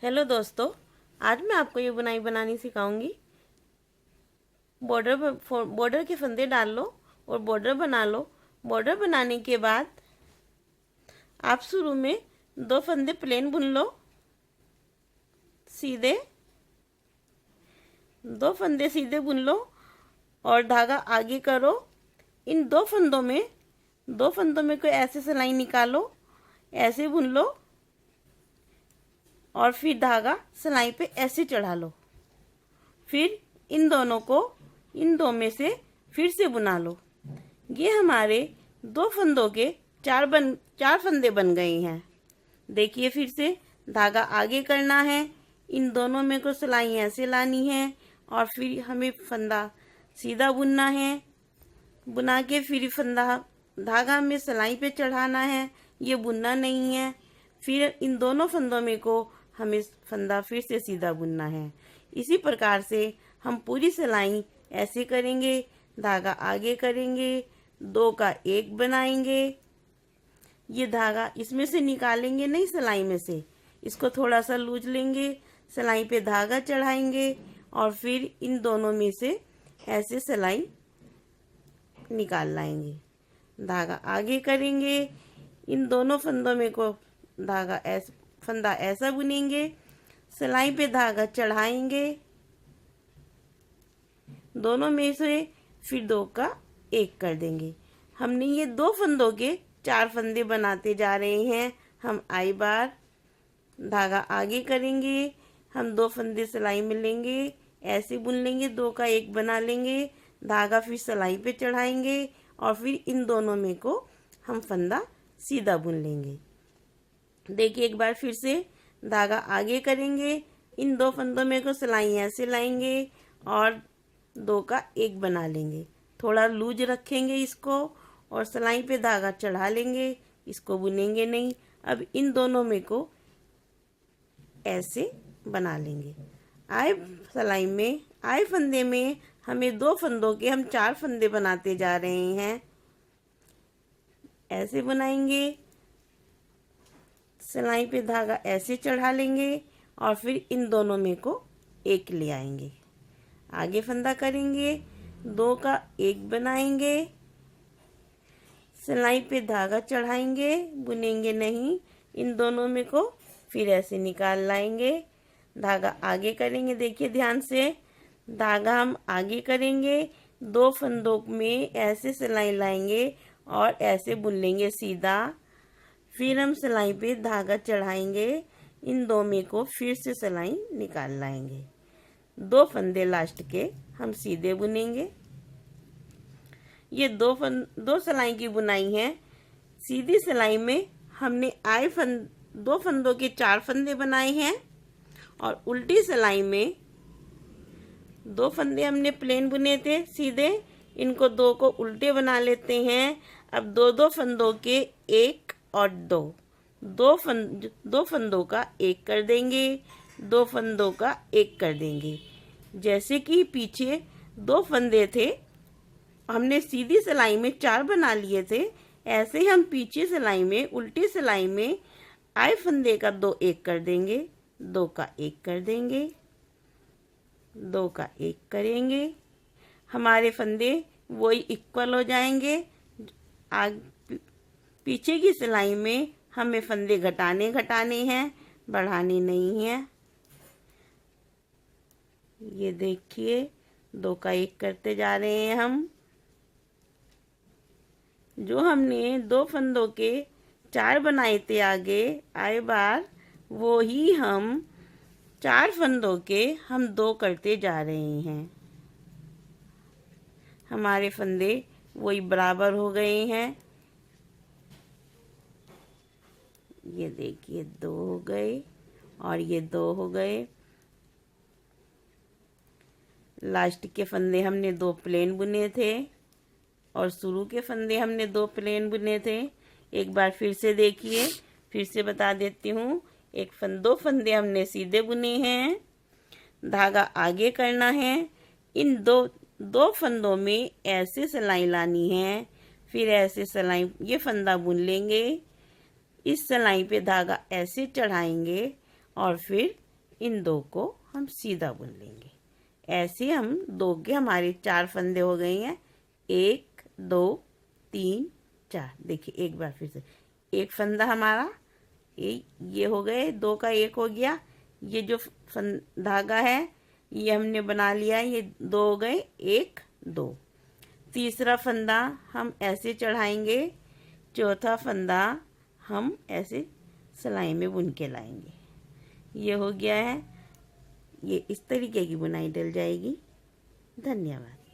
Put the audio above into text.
Hello दोस्तों, आज मैं आपको ये बुनाई बनानी सिखाऊंगी। बॉर्डर के फंदे डाल लो और बॉर्डर बना लो। बॉर्डर बनाने के बाद आप शुरू में 2 फंदे प्लेन बुन लो, सीधे 2 फंदे सीधे बुन लो और धागा आगे करो। इन 2 फंदों में कोई ऐसे सिलाई निकालो, ऐसे बुन लो और फिर धागा सिलाई पे ऐसे चढ़ा लो। फिर इन दो में से फिर से बुना लो। ये हमारे 2 फंदों के 4 फंदे बन गए हैं। देखिए, फिर से धागा आगे करना है, इन दोनों में को सिलाई ऐसे लानी है और फिर हमें फंदा सीधा बुनना है। बुना के फिर फंदा धागा में सिलाई पे चढ़ाना है, ये बुनना नहीं है। फिर इन दोनों फंदों में को हमें फंदा फिर से सीधा बुनना है। इसी प्रकार से हम पूरी सिलाई ऐसे करेंगे। धागा आगे करेंगे, 2 का 1 बनाएंगे। ये धागा इसमें से निकालेंगे नहीं, सिलाई में से इसको थोड़ा सा लूज लेंगे, सिलाई पे धागा चढ़ाएंगे और फिर इन दोनों में से ऐसे सिलाई निकाल लाएंगे। धागा आगे करेंगे, इन दोनों फंदों में को फंदा ऐसा बुनेंगे, सिलाई पे धागा चढ़ाएंगे, दोनों में से फिर 2 का 1 कर देंगे। हमने ये 2 फंदों के 4 फंदे बनाते जा रहे हैं। हम आई बार धागा आगे करेंगे, हम 2 फंदे सिलाई में लेंगे, ऐसे बुन लेंगे, 2 का 1 बना लेंगे, धागा फिर सिलाई पे चढ़ाएंगे और फिर इन दोनों में को हम फंदा सीधा बुन लेंगे। देखिए, एक बार फिर से धागा आगे करेंगे, इन 2 फंदों में को सिलाई ऐसे लाएंगे और 2 का 1 बना लेंगे। थोड़ा लूज रखेंगे इसको और सिलाई पे धागा चढ़ा लेंगे, इसको बुनेंगे नहीं। अब इन दोनों में को ऐसे बना लेंगे। आए फंदे में हमें 2 फंदों के हम 4 फंदे बनाते जा रहे हैं। ऐसे बनाएंगे, सिलाई पे धागा ऐसे चढ़ा लेंगे और फिर इन दोनों में को 1 ले आएंगे। आगे फंदा करेंगे, 2 का 1 बनाएंगे, सिलाई पे धागा चढ़ाएंगे, बुनेंगे नहीं, इन दोनों में को फिर ऐसे निकाल लाएंगे। धागा आगे करेंगे, देखिए ध्यान से, धागा हम आगे करेंगे, 2 फंदों में ऐसे सिलाई लाएंगे और ऐसे बुन लेंगे सीधा। फिर हम सिलाई पे धागा चढ़ाएंगे, इन 2 में को फिर से सिलाई निकाल लाएंगे। 2 फंदे लास्ट के हम सीधे बुनेंगे। ये 2 सिलाई की बुनाई है। सीधी सिलाई में हमने 2 फंदों के 4 फंदे बनाए हैं और उल्टी सिलाई में 2 फंदे हमने प्लेन बुने थे सीधे, इनको 2 को उल्टे बना लेते हैं। अब 2 फंदों के 1 और 2 फंदों का 1 कर देंगे, 2 फंदों का 1 कर देंगे। जैसे कि पीछे 2 फंदे थे, हमने सीधी सिलाई में 4 बना लिए थे, ऐसे हम पीछे सिलाई में उल्टी सिलाई में आए फंदे का 2 1 कर देंगे, 2 का 1 कर देंगे, 2 का 1 करेंगे। हमारे फंदे वही इक्वल हो जाएंगे। पीछे की सिलाई में हमें फंदे घटाने हैं, बढ़ाने नहीं हैं। ये देखिए, 2 का 1 करते जा रहे हैं हम। जो हमने 2 फंदों के 4 बनाए थे आगे आए बार, वो ही हम 4 फंदों के हम 2 करते जा रहे हैं। हमारे फंदे वही बराबर हो गए हैं। ये देखिए, 2 हो गए और ये 2 हो गए। लास्ट के फंदे हमने 2 प्लेन बुने थे और शुरू के फंदे हमने 2 प्लेन बुने थे। एक बार फिर से देखिए, फिर से बता देती हूँ। 2 फंदे हमने सीधे बुने हैं, धागा आगे करना है, इन दो फंदों में ऐसे सिलाई लानी है, फिर ऐसे सिलाई ये फंदा बुन लेंगे, इस सिलाई पे धागा ऐसे चढ़ाएंगे और फिर इन 2 को हम सीधा बुन लेंगे। ऐसे हम 2 के हमारे 4 फंदे हो गए हैं। 1 2 3 4। देखिए एक बार फिर से, एक फंदा हमारा ये हो गए, 2 का 1 हो गया। ये जो धागा है ये हमने बना लिया, ये 2 हो गए, 1 2। तीसरा फंदा हम ऐसे चढ़ाएंगे, चौथा फंदा हम ऐसे सिलाई में बुन के लाएंगे। ये हो गया है। ये इस तरीके की बुनाई डल जाएगी। धन्यवाद।